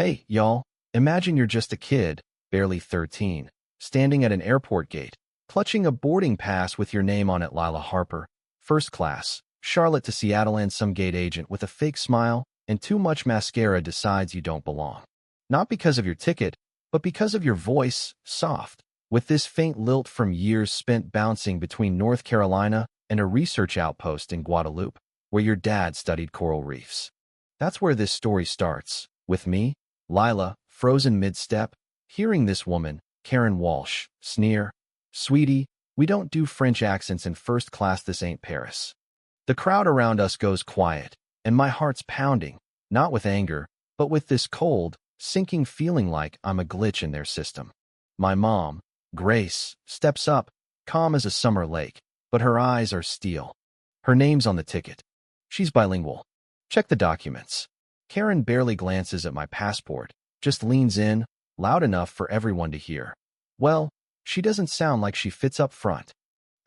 Hey, y'all, imagine you're just a kid, barely 13, standing at an airport gate, clutching a boarding pass with your name on it, Lila Harper, first class, Charlotte to Seattle, and some gate agent with a fake smile and too much mascara decides you don't belong. Not because of your ticket, but because of your voice, soft, with this faint lilt from years spent bouncing between North Carolina and a research outpost in Guadeloupe, where your dad studied coral reefs. That's where this story starts, with me, Lila, frozen mid-step, hearing this woman, Karen Walsh, sneer, "Sweetie, we don't do French accents in first class, this ain't Paris." The crowd around us goes quiet, and my heart's pounding, not with anger, but with this cold, sinking feeling like I'm a glitch in their system. My mom, Grace, steps up, calm as a summer lake, but her eyes are steel. Her name's on the ticket. She's bilingual. Check the documents. Karen barely glances at my passport, just leans in, loud enough for everyone to hear. Well, she doesn't sound like she fits up front.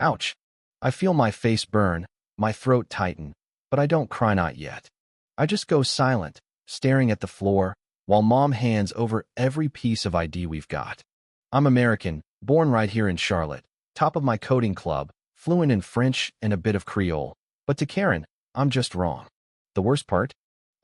Ouch. I feel my face burn, my throat tighten, but I don't cry, not yet. I just go silent, staring at the floor, while Mom hands over every piece of ID we've got. I'm American, born right here in Charlotte, top of my coding club, fluent in French and a bit of Creole, but to Karen, I'm just wrong. The worst part?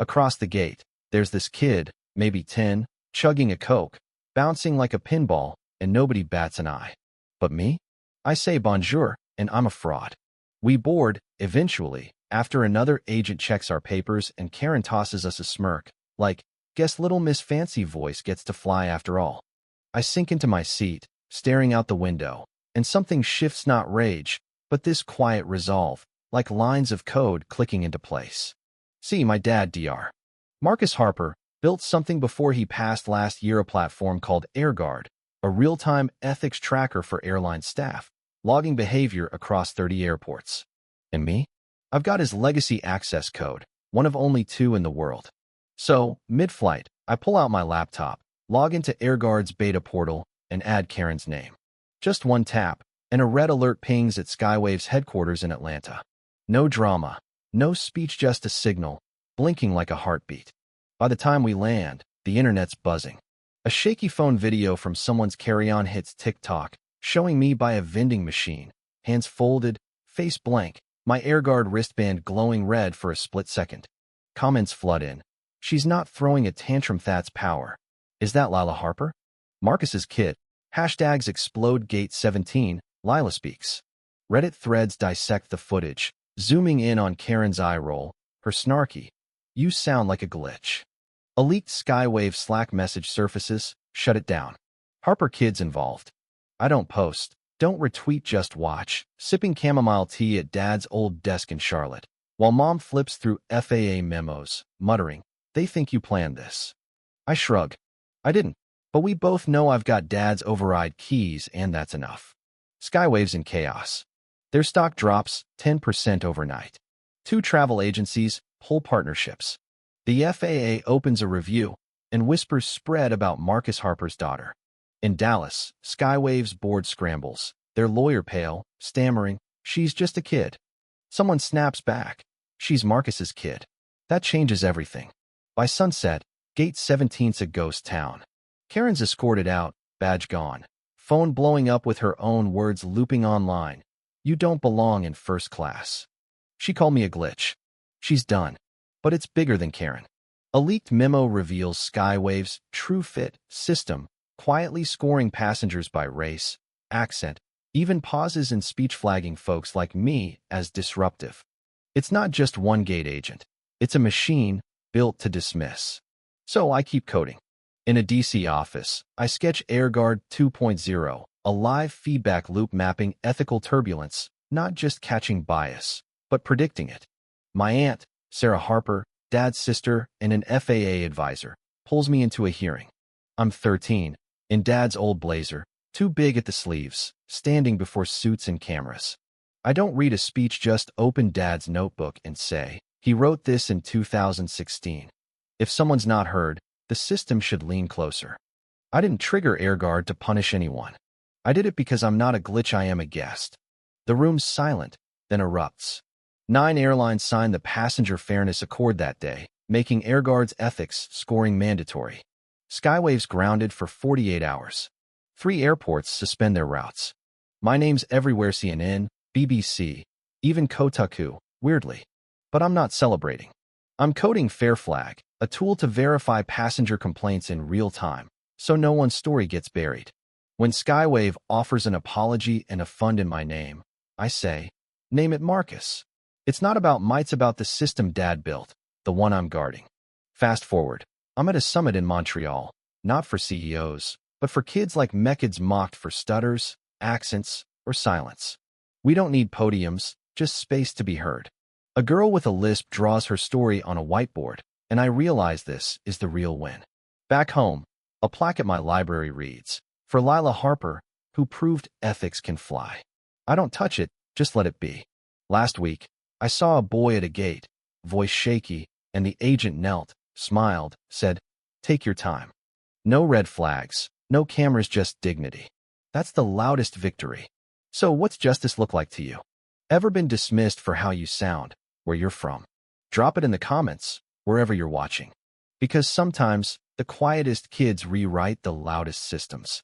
Across the gate, there's this kid, maybe 10, chugging a Coke, bouncing like a pinball, and nobody bats an eye. But me? I say bonjour, and I'm a fraud. We board, eventually, after another agent checks our papers and Karen tosses us a smirk, like, guess little Miss Fancy Voice gets to fly after all. I sink into my seat, staring out the window, and something shifts, not rage, but this quiet resolve, like lines of code clicking into place. See, my dad, Dr. Marcus Harper, built something before he passed last year, a platform called AirGuard, a real-time ethics tracker for airline staff, logging behavior across 30 airports. And me? I've got his legacy access code, one of only 2 in the world. So, mid-flight, I pull out my laptop, log into AirGuard's beta portal, and add Karen's name. Just one tap, and a red alert pings at Skywave's headquarters in Atlanta. No drama, no speech, just a signal, blinking like a heartbeat. By the time we land, the internet's buzzing. A shaky phone video from someone's carry-on hits TikTok, showing me by a vending machine, hands folded, face blank, my AirGuard wristband glowing red for a split second. Comments flood in. She's not throwing a tantrum, that's power. Is that Lila Harper? Marcus's kid. Hashtags explode gate 17, Lila speaks. Reddit threads dissect the footage, zooming in on Karen's eye roll, her snarky, "You sound like a glitch." A leaked Skywave Slack message surfaces, shut it down. Harper kids involved. I don't post, don't retweet, just watch, sipping chamomile tea at Dad's old desk in Charlotte, while Mom flips through FAA memos, muttering, "They think you planned this." I shrug. I didn't, but we both know I've got Dad's override keys, and that's enough. Skywave's in chaos. Their stock drops 10% overnight. 2 travel agencies pull partnerships. The FAA opens a review and whispers spread about Marcus Harper's daughter. In Dallas, Skywave's board scrambles, their lawyer pale, stammering, "She's just a kid." Someone snaps back, "She's Marcus's kid." That changes everything. By sunset, Gate 17's a ghost town. Karen's escorted out, badge gone, phone blowing up with her own words looping online. "You don't belong in first class." She called me a glitch. She's done. But it's bigger than Karen. A leaked memo reveals Skywave's true fit system, quietly scoring passengers by race, accent, even pauses and speech, flagging folks like me as disruptive. It's not just one gate agent. It's a machine built to dismiss. So I keep coding. In a DC office, I sketch AirGuard 2.0, a live feedback loop mapping ethical turbulence, not just catching bias, but predicting it. My aunt, Sarah Harper, Dad's sister, and an FAA advisor, pulls me into a hearing. I'm 13, in Dad's old blazer, too big at the sleeves, standing before suits and cameras. I don't read a speech, just open Dad's notebook and say, "He wrote this in 2016. If someone's not heard, the system should lean closer." I didn't trigger AirGuard to punish anyone. I did it because I'm not a glitch, I am a guest. The room's silent, then erupts. 9 airlines signed the Passenger Fairness Accord that day, making AirGuard's ethics scoring mandatory. Skywaves grounded for 48 hours. 3 airports suspend their routes. My name's everywhere: CNN, BBC, even Kotaku, weirdly. But I'm not celebrating. I'm coding Fair Flag, a tool to verify passenger complaints in real time, so no one's story gets buried. When Skywave offers an apology and a fund in my name, I say, name it Marcus. It's not about might, it's about the system Dad built, the one I'm guarding. Fast forward, I'm at a summit in Montreal, not for CEOs, but for kids like Mekids mocked for stutters, accents, or silence. We don't need podiums, just space to be heard. A girl with a lisp draws her story on a whiteboard, and I realize this is the real win. Back home, a plaque at my library reads, "For Lila Harper, who proved ethics can fly." I don't touch it, just let it be. Last week, I saw a boy at a gate, voice shaky, and the agent knelt, smiled, said, "Take your time." No red flags, no cameras, just dignity. That's the loudest victory. So what's justice look like to you? Ever been dismissed for how you sound, where you're from? Drop it in the comments, wherever you're watching. Because sometimes, the quietest kids rewrite the loudest systems.